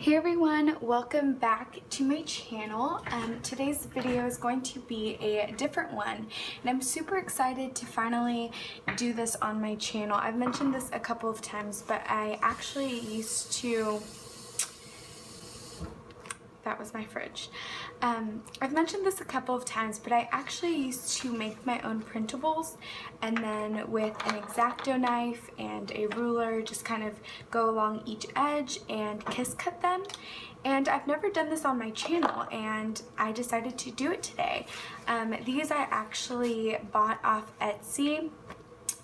Hey everyone, welcome back to my channel. Today's video is going to be a different one, and I'm super excited to finally do this on my channel. I've mentioned this a couple of times, but I actually used to... That was my fridge. I've mentioned this a couple of times, but I actually used to make my own printables, and then with an X-Acto knife and a ruler just kind of go along each edge and kiss cut them. And I've never done this on my channel, and I decided to do it today. These I actually bought off Etsy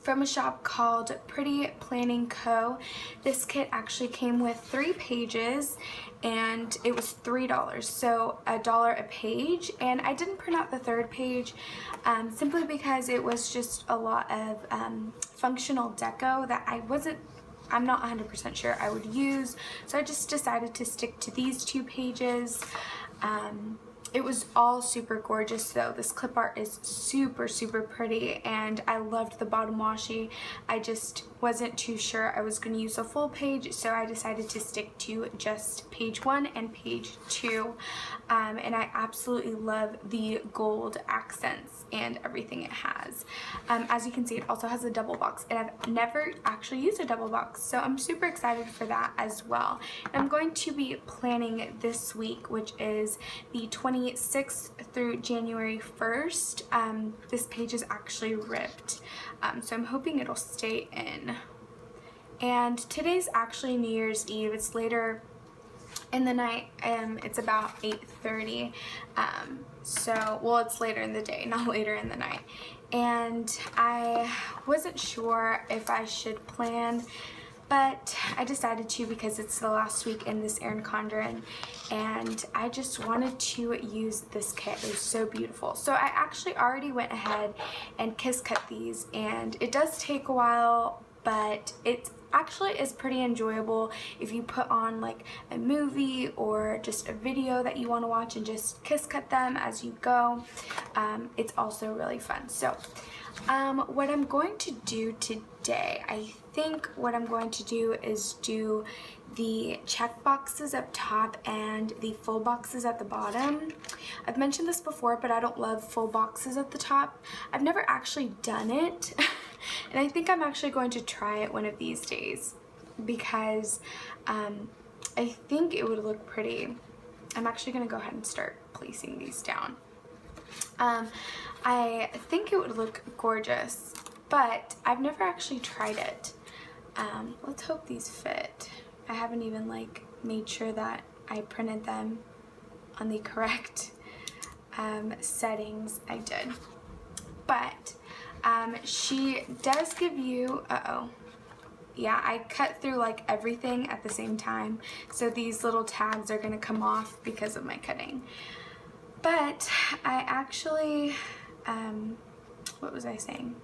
from a shop called PrettyPlanningCo. This kit actually came with 3 pages and it was $3, so $1 a page. And I didn't print out the 3rd page simply because it was just a lot of functional deco that I'm not 100% sure I would use, so I just decided to stick to these 2 pages. It was all super gorgeous though. This clip art is super pretty, and I loved the bottom washi. I just wasn't too sure I was going to use a full page, so I decided to stick to just page 1 and page 2. And I absolutely love the gold accents and everything it has. As you can see, it also has a double box, and I've never actually used a double box, so I'm super excited for that as well. And I'm going to be planning this week, which is the 26th through January 1st. This page is actually ripped, so I'm hoping it'll stay in. And today's actually New Year's Eve. It's later in the night. It's about 8:30. So, well, it's later in the day, not later in the night. And I wasn't sure if I should plan, but I decided to because it's the last week in this Erin Condren, and I just wanted to use this kit. It was so beautiful. So I actually already went ahead and kiss cut these, and it does take a while, but it actually is pretty enjoyable if you put on like a movie or just a video that you want to watch and just kiss cut them as you go. It's also really fun. So what I'm going to do today, I think what I'm going to do is do the check boxes up top and the full boxes at the bottom. I've mentioned this before, but I don't love full boxes at the top. I've never actually done it. And I think I'm actually going to try it one of these days because I think it would look pretty. I'm actually going to go ahead and start placing these down. I think it would look gorgeous, but I've never actually tried it. Let's hope these fit. I haven't even made sure that I printed them on the correct settings. I did, but she does give you, yeah, I cut through everything at the same time, so these little tags are gonna come off because of my cutting. But I actually, what was I saying?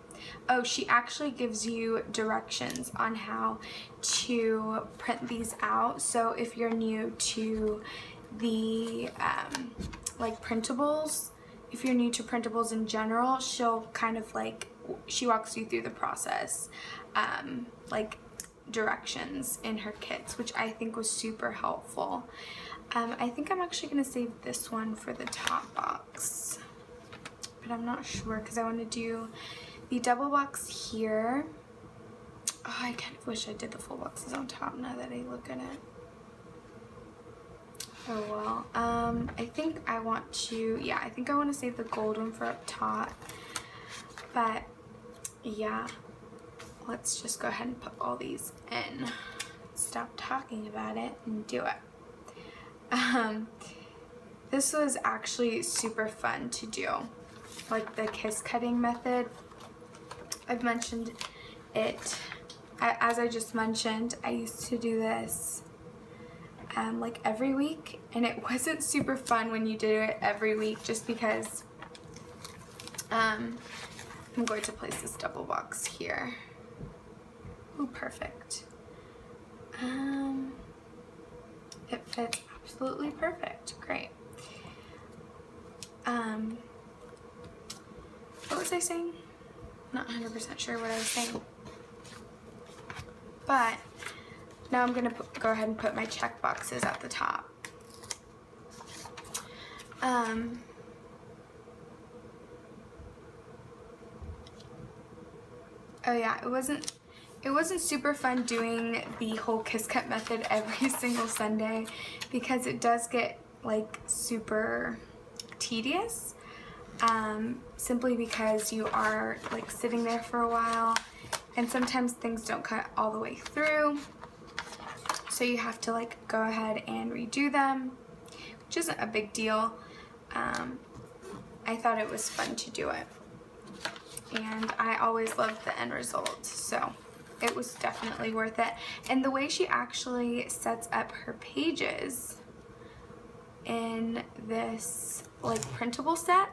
Oh, she actually gives you directions on how to print these out. So if you're new to the printables, if you're new to printables in general, she'll kind of she walks you through the process, directions in her kits, which I think was super helpful. I think I'm actually going to save this one for the top box, but I'm not sure because I want to do the double box here. Oh, I kind of wish I did the full boxes on top now that I look at it. Oh well, I think I want to, yeah, I think I want to save the gold one for up top, but yeah, let's just go ahead and put all these in. Stop talking about it and do it. This was actually super fun to do, the kiss cutting method. I've mentioned it, as I just mentioned, I used to do this every week, and it wasn't super fun when you did it every week just because I'm going to place this double box here. Ooh, perfect. It fits absolutely perfect. Great. What was I saying? Not 100% sure what I was saying. But Now I'm going to go ahead and put my check boxes at the top. Oh yeah, it wasn't super fun doing the whole kiss cut method every single Sunday because it does get like super tedious, simply because you are like sitting there for a while and sometimes things don't cut all the way through, so you have to like go ahead and redo them, which isn't a big deal. I thought it was fun to do it, and I always loved the end result, so it was definitely worth it. And the way she actually sets up her pages in this like printable set,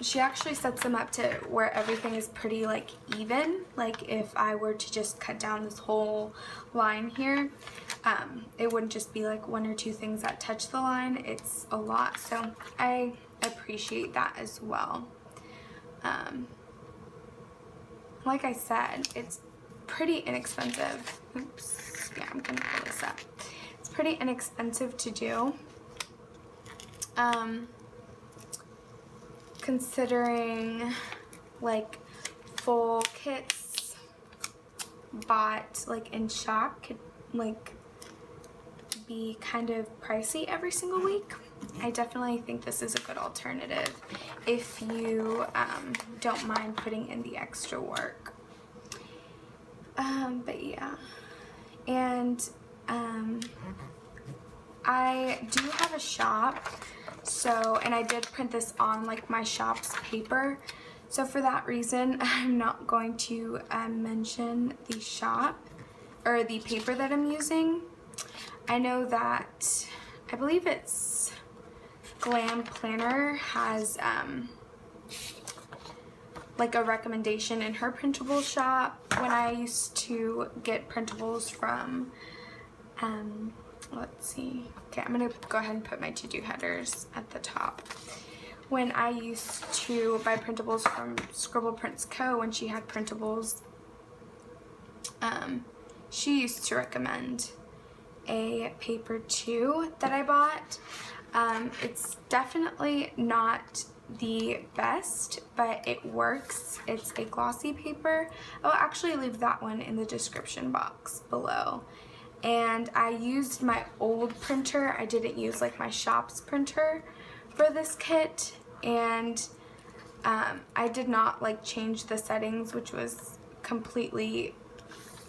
she actually sets them up to where everything is pretty like even. Like if I were to just cut down this whole line here, it wouldn't just be like one or two things that touch the line. It's a lot, so I appreciate that as well. Like I said, it's pretty inexpensive. Oops, yeah, I'm gonna pull this up. It's pretty inexpensive to do. Considering like full kits bought like in shop could like be kind of pricey every single week. I definitely think this is a good alternative if you don't mind putting in the extra work. But yeah, and I do have a shop, so, and I did print this on like my shop's paper, so for that reason I'm not going to mention the shop or the paper that I'm using. I know that I believe it's Glam Planner has like a recommendation in her printable shop. When I used to get printables from let's see, okay, I'm gonna go ahead and put my to-do headers at the top. When I used to buy printables from Scribble Prints Co., when she had printables, she used to recommend a paper too that I bought. It's definitely not the best, but it works. It's a glossy paper. I'll actually leave that one in the description box below. And I used my old printer. I didn't use like my shop's printer for this kit, and I did not like change the settings, which was completely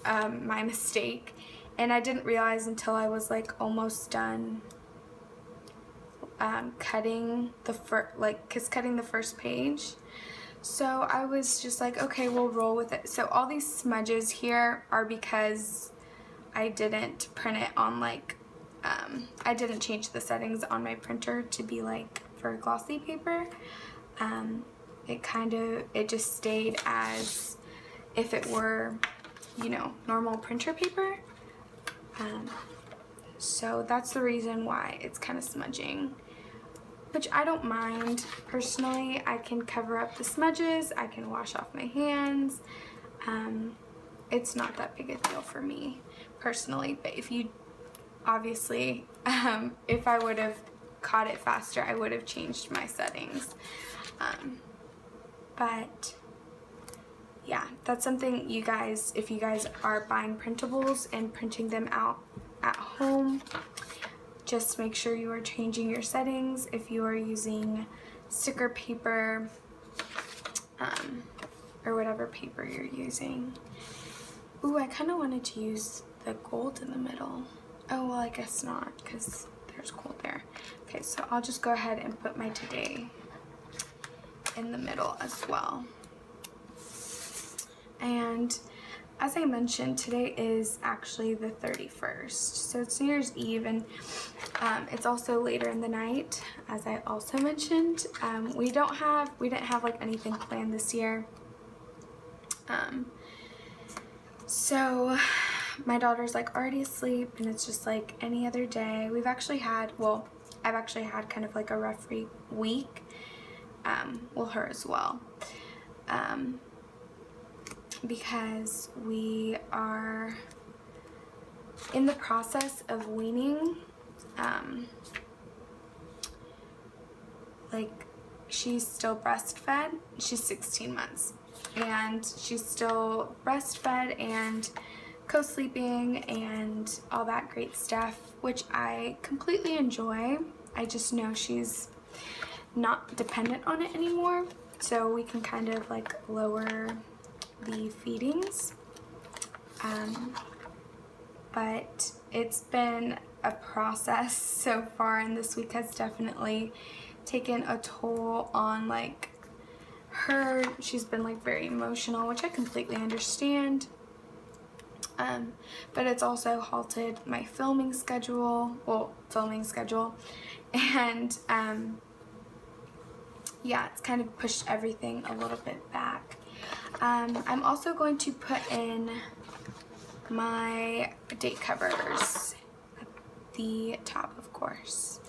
my mistake. And I didn't realize until I was like almost done cutting the first page. So I was just like, okay, we'll roll with it. So all these smudges here are because I didn't print it on like, I didn't change the settings on my printer to be like for glossy paper. It just stayed as if it were, you know, normal printer paper. So that's the reason why it's kind of smudging, which I don't mind personally. I can cover up the smudges, I can wash off my hands. It's not that big a deal for me personally, but if you obviously, if I would have caught it faster, I would have changed my settings. But yeah, that's something you guys, if you guys are buying printables and printing them out at home, just make sure you are changing your settings. If you are using sticker paper, or whatever paper you're using. Ooh, I kind of wanted to use the gold in the middle. Oh, well, I guess not, because there's gold there. Okay, so I'll just go ahead and put my today in the middle as well. And as I mentioned, today is actually the 31st, so it's New Year's Eve, and it's also later in the night, as I also mentioned. We didn't have like anything planned this year. So my daughter's like already asleep, and it's just like any other day. I've actually had kind of like a rough week. Well, her as well. because we are in the process of weaning. Like, she's still breastfed. She's 16 months and she's still breastfed and co-sleeping and all that great stuff, which I completely enjoy. I just know she's not dependent on it anymore, so we can kind of like lower the feedings. But it's been a process so far, and this week has definitely taken a toll on like her. She's been like very emotional, which I completely understand. But it's also halted my filming schedule, and yeah, it's kind of pushed everything a little bit back. I'm also going to put in my date covers at the top, of course.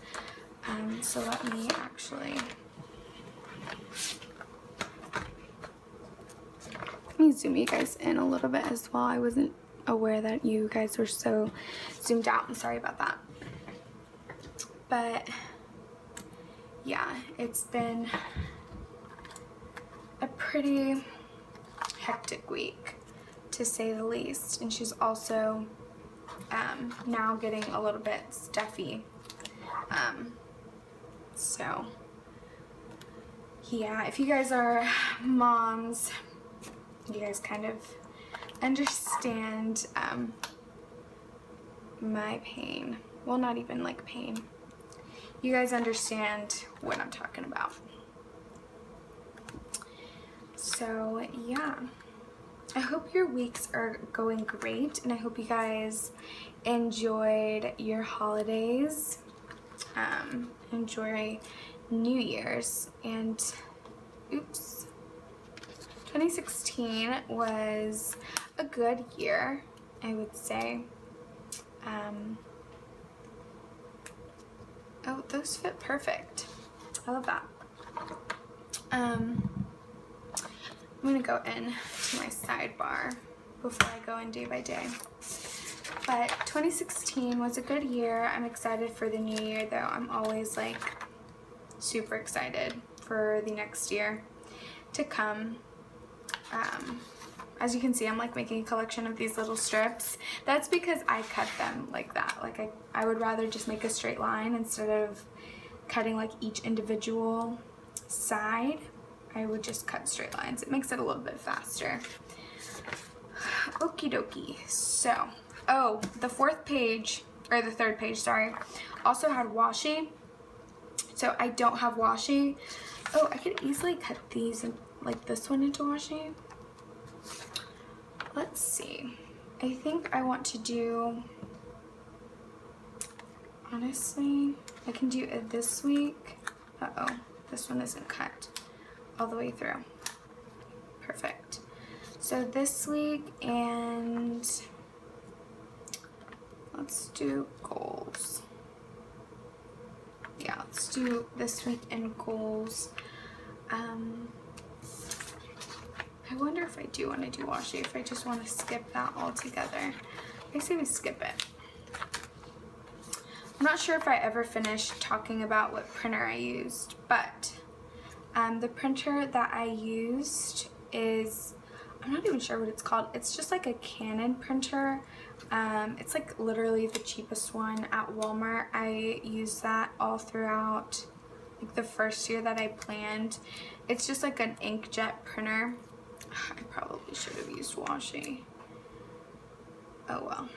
So let me actually, let me zoom you guys in a little bit as well. I wasn't aware that you guys were so zoomed out. I'm sorry about that. But yeah, it's been a pretty hectic week, to say the least. And she's also now getting a little bit stuffy. So yeah, if you guys are moms, you guys kind of understand my pain. Well, not even like pain. You guys understand what I'm talking about. So yeah, I hope your weeks are going great, and I hope you guys enjoyed your holidays. Enjoy New Year's, and oops, 2016 was a good year, I would say. Oh, those fit perfect. I love that. I'm gonna go in to my sidebar before I go in day by day. But 2016 was a good year. I'm excited for the new year, though. I'm always like super excited for the next year to come. As you can see, I'm like making a collection of these little strips. That's because I cut them like that. Like I would rather just make a straight line instead of cutting like each individual side. I would just cut straight lines. It makes it a little bit faster. Okie dokie. So, oh, the fourth page, or the third page, sorry, also had washi. So I don't have washi. Oh, I could easily cut these and like this one into washi. Let's see. I think I want to do, honestly, I can do it this week. Uh-oh, this one isn't cut all the way through. Perfect. So this week, and let's do goals. Yeah, let's do this week in goals. I wonder if I do want to do washi, if I just want to skip that altogether. I say we skip it. I'm not sure if I ever finished talking about what printer I used, but the printer that I used is, I'm not even sure what it's called. It's just like a Canon printer. It's like literally the cheapest one at Walmart. I used that all throughout like the first year that I planned. It's just like an inkjet printer. I probably should have used washi. Oh well.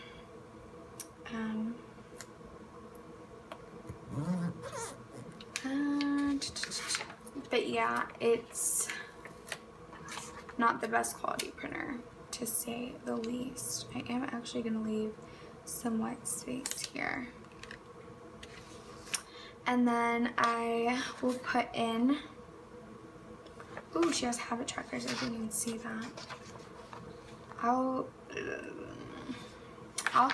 But yeah, it's not the best quality printer, to say the least. I am actually going to leave some white space here. And then I will put in, ooh, she has habit trackers. I didn't even see that. I'll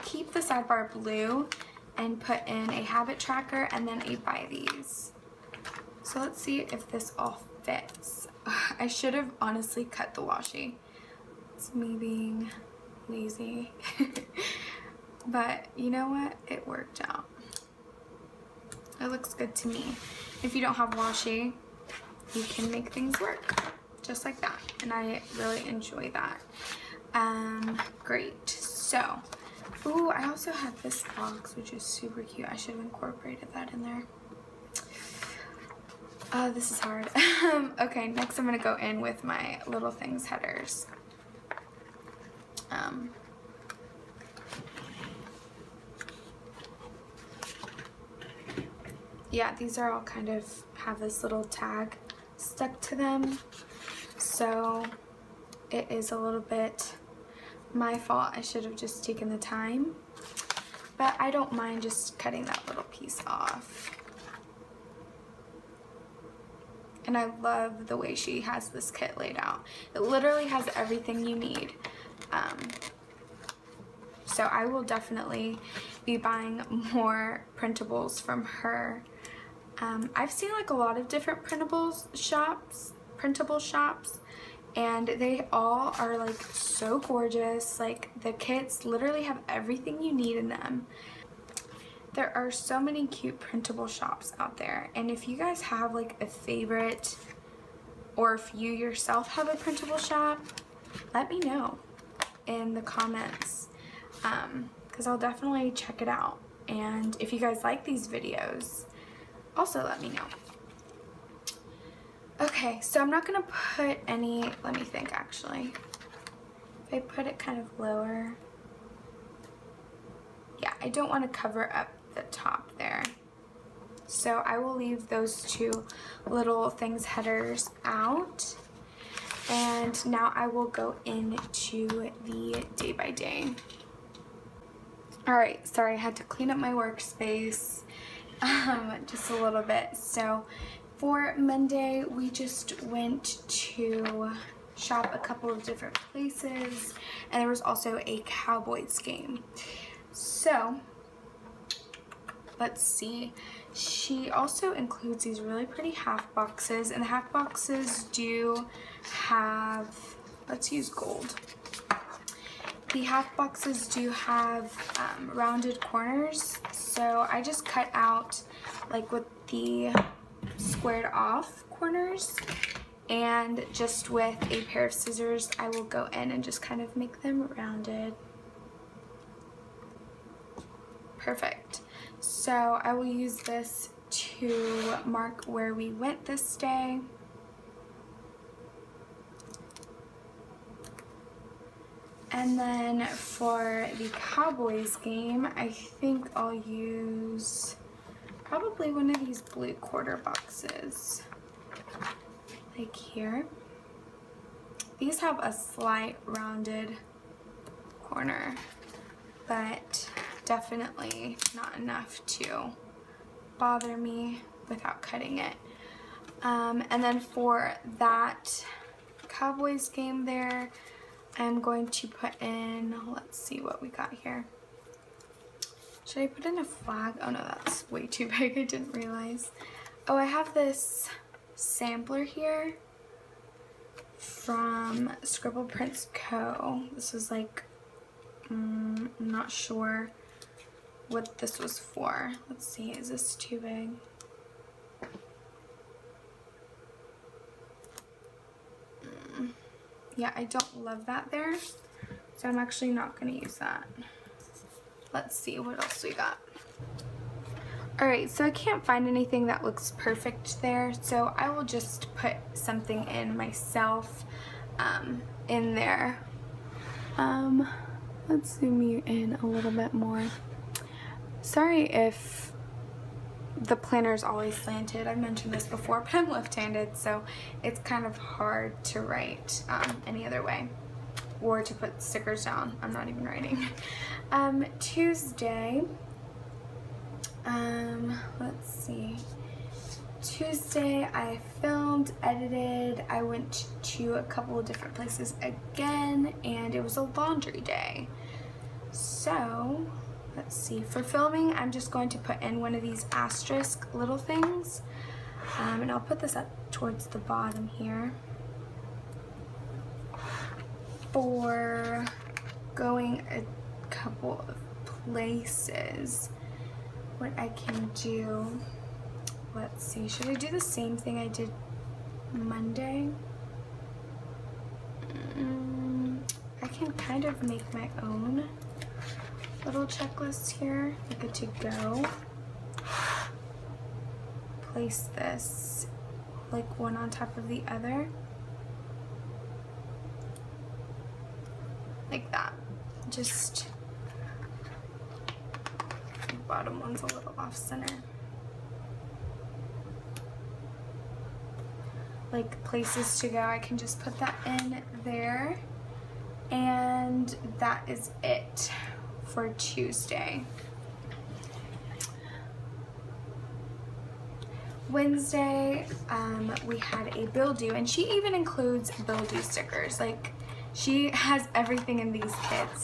keep the sidebar blue and put in a habit tracker and then a buy these. So let's see if this all fits. I should have honestly cut the washi. Let's That's me being lazy. But you know what? It worked out. It looks good to me. If you don't have washi, you can make things work just like that. And I really enjoy that. Great. So, ooh, I also have this box, which is super cute. I should have incorporated that in there. This is hard. Okay, next I'm gonna go in with my Little Things headers. Yeah, these are all kind of have this little tag stuck to them, so it is a little bit my fault. I should have just taken the time, but I don't mind just cutting that little piece off. And I love the way she has this kit laid out. It literally has everything you need. So I will definitely be buying more printables from her. I've seen like a lot of different printable shops, and they all are like so gorgeous. Like the kits literally have everything you need in them. There are so many cute printable shops out there, and if you guys have like a favorite, or if you yourself have a printable shop, let me know in the comments, because I'll definitely check it out. And if you guys like these videos, also let me know. Okay, so I'm not gonna put any, let me think actually. If I put it kind of lower, yeah, I don't want to cover up the top there. So I will leave those two Little Things headers out. And now I will go into the day by day. Alright, sorry, I had to clean up my workspace just a little bit. So for Monday, we just went to shop a couple of different places, and there was also a Cowboys game. So let's see. She also includes these really pretty half boxes, and the half boxes do have, let's use gold. The half boxes do have rounded corners, so I just cut out like with the squared off corners, and just with a pair of scissors I will go in and just kind of make them rounded. Perfect. So I will use this to mark where we went this day. And then for the Cowboys game, I think I'll use probably one of these blue quarter boxes, like here. These have a slight rounded corner, but definitely not enough to bother me without cutting it. And then for that Cowboys game there, I'm going to put in, let's see what we got here. Should I put in a flag? Oh no, that's way too big, I didn't realize. Oh, I have this sampler here from Scribble Prints Co. This is like, I'm not sure what this was for. Let's see, is this too big? Yeah, I don't love that there, so I'm actually not going to use that. Let's see what else we got. Alright, so I can't find anything that looks perfect there, so I will just put something in myself in there. Let's zoom you in a little bit more. Sorry if the planner is always slanted. I've mentioned this before, but I'm left-handed, so it's kind of hard to write any other way, or to put stickers down. I'm not even writing. Tuesday, let's see. Tuesday I filmed, edited, I went to a couple of different places again, and it was a laundry day. So let's see, for filming, I'm just going to put in one of these asterisk little things, and I'll put this up towards the bottom here. for going a couple of places, what I can do, let's see, should I do the same thing I did Monday? I can kind of make my own little checklist here, like a to-go. Place this like one on top of the other, like that. Just the bottom one's a little off center. Like places to go, I can just put that in there, and that is it for Tuesday. Wednesday, we had a bill due, and she even includes bill due stickers. Like, she has everything in these kits.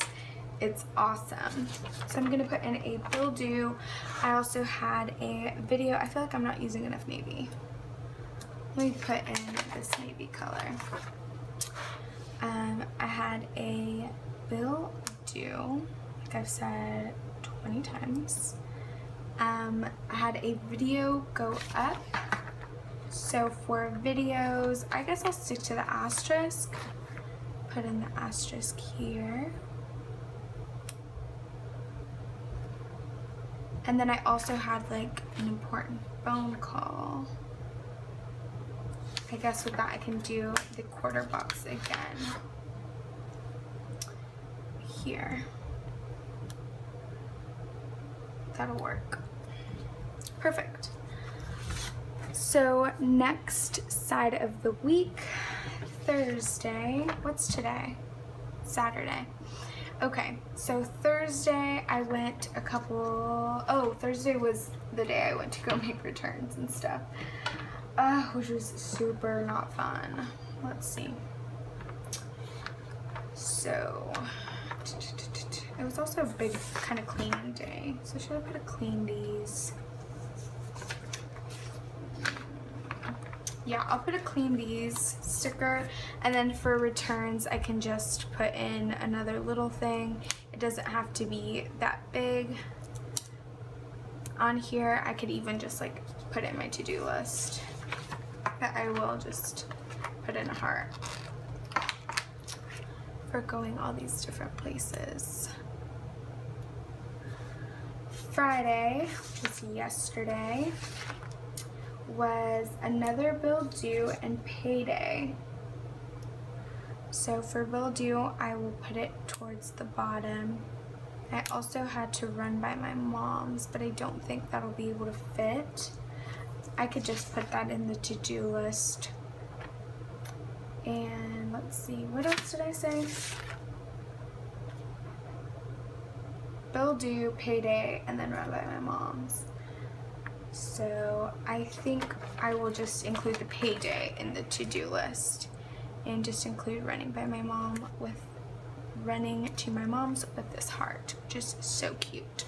It's awesome. So I'm gonna put in a bill due. I also had a video. I feel like I'm not using enough navy. Let me put in this navy color. I had a bill due, like I've said 20 times. I had a video go up. So for videos, I guess I'll stick to the asterisk. Put in the asterisk here. And then I also had like an important phone call. I guess with that I can do the quarter box again. Here. That'll work. Perfect. So next side of the week, Thursday. What's today? Saturday. Okay, so Thursday I went Thursday was the day I went to go make returns and stuff. Which was super not fun. Let's see. So it was also a big kind of cleaning day. So should I put a clean these? Yeah, I'll put a clean these sticker, and then for returns I can just put in another little thing. It doesn't have to be that big. On here I could even just like put in my to-do list, but I will just put in a heart for going all these different places. Friday, which was yesterday, was another bill due and payday. So for bill due, I will put it towards the bottom. I also had to run by my mom's, but I don't think that'll be able to fit. I could just put that in the to-do list. And let's see, what else did I say? Bill due, payday, and then run by my mom's. So I think I will just include the payday in the to-do list and just include running by my mom with running to my mom's with this heart, which is so cute.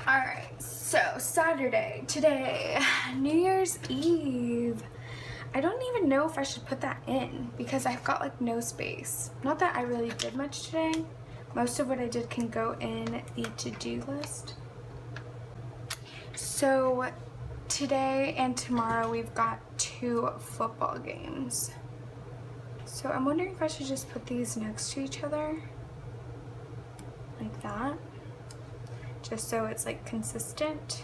Alright, so Saturday, today, New Year's Eve. I don't even know if I should put that in because I've got like no space. Not that I really did much today. Most of what I did can go in the to-do list. So today and tomorrow we've got 2 football games. So I'm wondering if I should just put these next to each other like that, just so it's like consistent.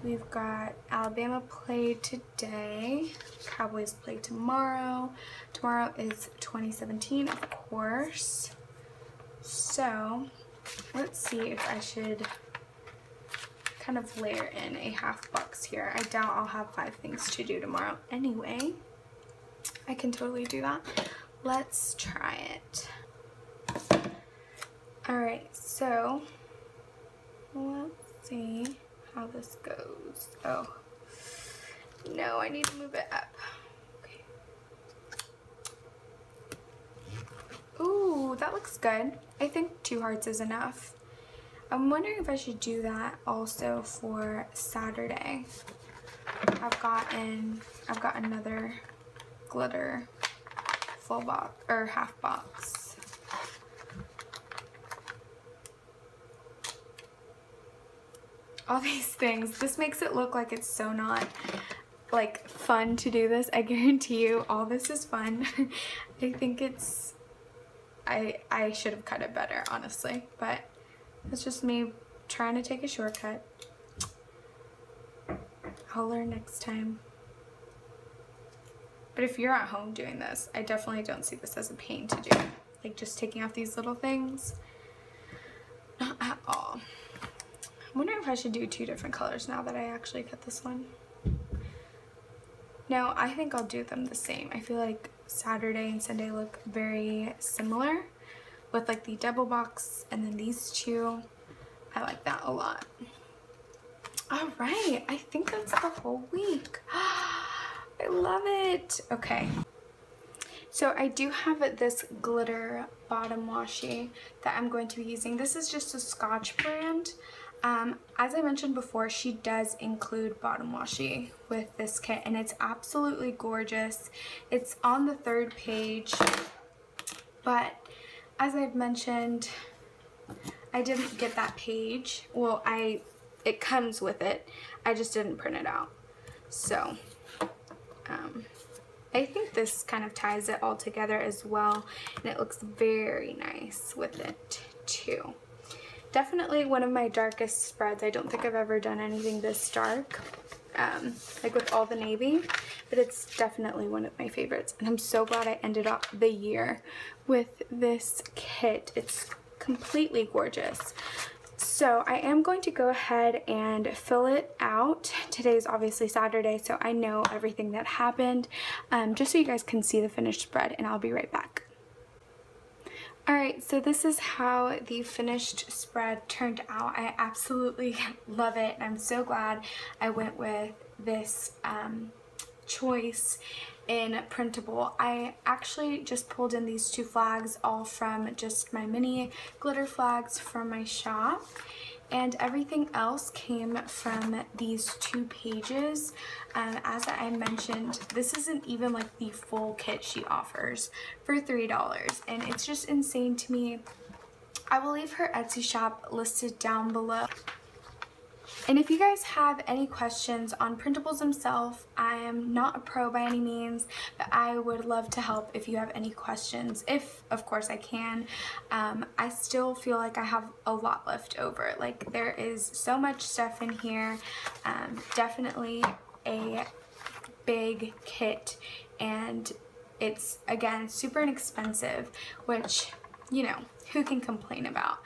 We've got Alabama play today, Cowboys play tomorrow. Tomorrow is 2017, of course. So let's see if I should kind of layer in a half box here. I doubt I'll have 5 things to do tomorrow anyway. I can totally do that. Let's try it. Alright, so let's see how this goes. Oh, no, I need to move it up. Okay. Ooh, that looks good. I think 2 hearts is enough. I'm wondering if I should do that also for Saturday. I've got another glitter full box or half box. All these things. This makes it look like it's so not like fun to do this. I guarantee you all this is fun. I think it's, I should have cut it better, honestly, but it's just me trying to take a shortcut. I'll learn next time. But if you're at home doing this, I definitely don't see this as a pain to do. Like just taking off these little things. Not at all. I'm wondering if I should do 2 different colors now that I actually cut this one. No, I think I'll do them the same. I feel like Saturday and Sunday look very similar with like the double box and then these 2. I like that a lot. All right, I think that's the whole week. I love it. Okay. So I do have this glitter bottom washi that I'm going to be using. This is just a Scotch brand. As I mentioned before, she does include bottom washi with this kit, and it's absolutely gorgeous. It's on the 3rd page, but as I've mentioned, I didn't get that page. Well, it comes with it. I just didn't print it out. So, I think this kind of ties it all together as well, and it looks very nice with it too. Definitely one of my darkest spreads. I don't think I've ever done anything this dark, like with all the navy, but it's definitely one of my favorites, and I'm so glad I ended up the year with this kit. It's completely gorgeous. So I am going to go ahead and fill it out. Today's obviously Saturday, so I know everything that happened, just so you guys can see the finished spread, and I'll be right back. Alright, so this is how the finished spread turned out. I absolutely love it. I'm so glad I went with this choice in Printable. I actually just pulled in these 2 flags, all from just my mini glitter flags from my shop, and everything else came from these 2 pages. As I mentioned, this isn't even like the full kit she offers for $3, and it's just insane to me. I will leave her Etsy shop listed down below. And if you guys have any questions on printables themselves, I am not a pro by any means, but I would love to help if you have any questions, if of course I can. I still feel like I have a lot left over. Like, there is so much stuff in here. Definitely a big kit, and it's, again, super inexpensive, which, you know, who can complain about?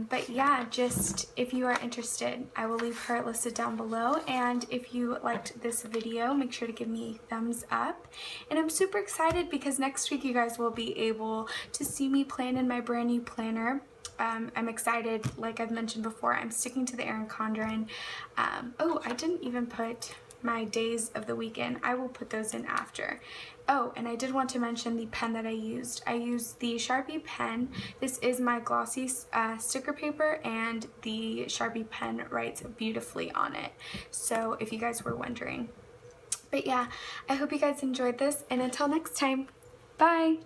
But yeah, just if you are interested, I will leave her listed down below, and if you liked this video, make sure to give me a thumbs up. And I'm super excited because next week you guys will be able to see me plan in my brand new planner. I'm excited. Like I've mentioned before, I'm sticking to the Erin Condren. Oh, I didn't even put my days of the week in. I will put those in after. Oh, and I did want to mention the pen that I used. I used the Sharpie pen. This is my glossy sticker paper, and the Sharpie pen writes beautifully on it. So if you guys were wondering. But yeah, I hope you guys enjoyed this, and until next time, bye!